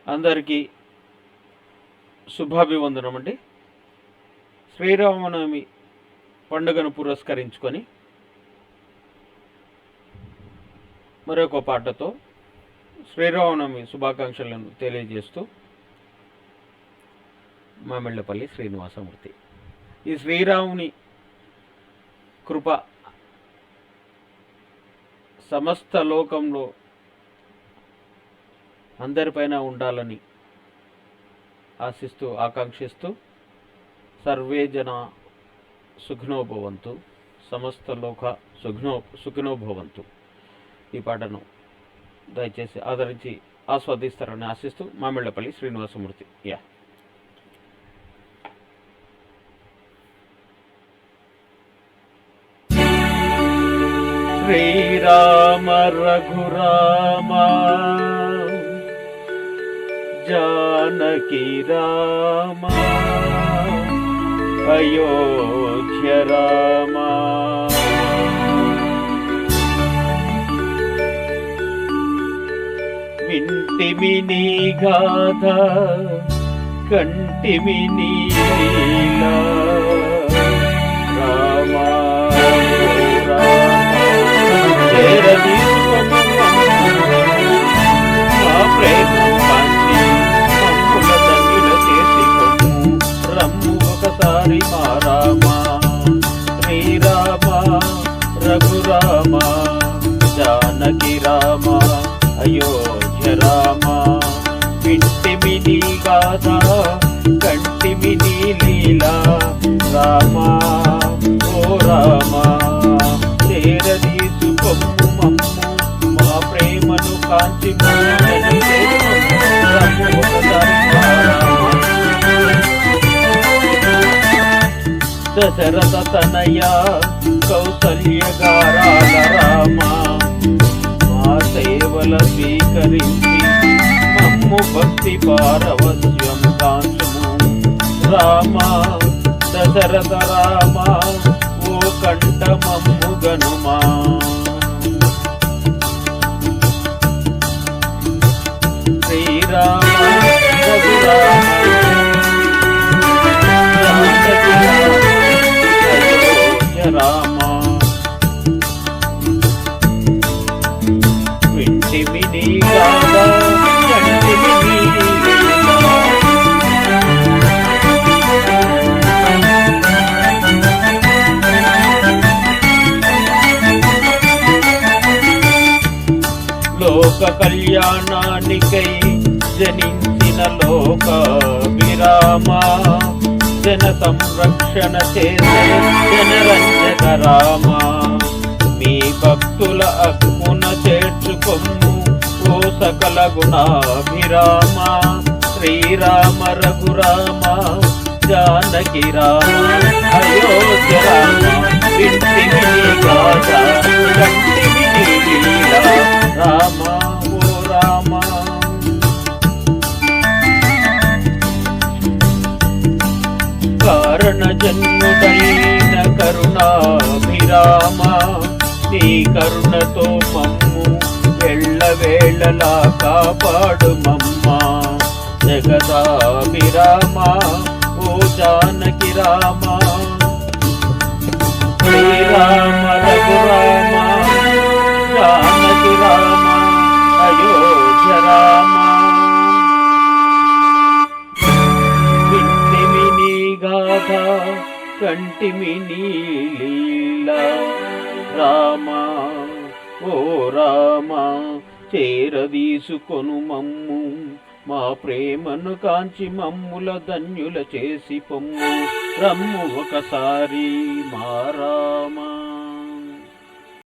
అందరికీ శుభాభివందనం అండి. శ్రీరామనవమి పండుగను పురస్కరించుకొని మరొక పాటతో శ్రీరామనవమి శుభాకాంక్షలను తెలియజేస్తూ మామిళ్ళపల్లి శ్రీనివాసమూర్తి. ఈ శ్రీరాముని కృప సమస్త లోకంలో అందరిపైన ఉండాలని ఆశిస్తూ ఆకాంక్షిస్తూ సర్వే జన సుఖినో భవంతు, సమస్త లోక సుఖినో భవంతు ఈ పాటను దయచేసి ఆదరించి ఆస్వాదిస్తారని ఆశిస్తూ మామిళ్ళపల్లి శ్రీనివాసమూర్తి. శ్రీరామ రఘురామ జానకి రామ అయోధ్య రామ వింటిమి నీ గాథ కంటిమి నీ లీలా రామ ఒకసారి మా రామ శ్రీరామ రఘురామ జానకి రామ అయోధ్య రామ వింటిమి నీ గాథ కంటిమి నీ లీలా రామ ఓ రామ చేరదీసు కొమ్ము మమ్ము మా ప్రేమను కాంచి దశరథ తనయ కౌసల్య గారాల రామ మా సేవల స్వీకరించి మమ్ము భక్తి పారవస్యం కాంచము రామ దశరథ రామ ఓ కంఠ మమ్ము గనుమా శ్రీరామ రఘురామ రామ వింటిమి నీ గాథ కంటిమి నీ లీలా లోక కళ్యాణానికై జనించిన లోక విరామ జన సంరక్షణ చేసే జనరంజక రామ మీ భక్తుల అక్కున చేర్చుకొమ్ము ఓ సకల గుణాభిరామ శ్రీరామ రఘురామ జానకి రామ అయోధ్య రామ వింటిమి నీ గాథ కంటిమి నీ లీలా రామ ఓ రామ కారణ జన్ముడైన కరుణాభిరామ నీ కరుణతో మమ్ము ఎళ్ళవేళలా కాపాడు మమ్మ జగదాభిరామ ఓ జానకి రామ శ్రీరామ రఘురామ జానకి రామ అయోధ్య రామ గాథ కంటిమి నీ లీలా రామ ఓ రామ చేరదీసుకొను మమ్ము మా ప్రేమను కాంచి మమ్ముల ధన్యుల చేసి పొమ్ము రమ్ము ఒకసారి మా రామ.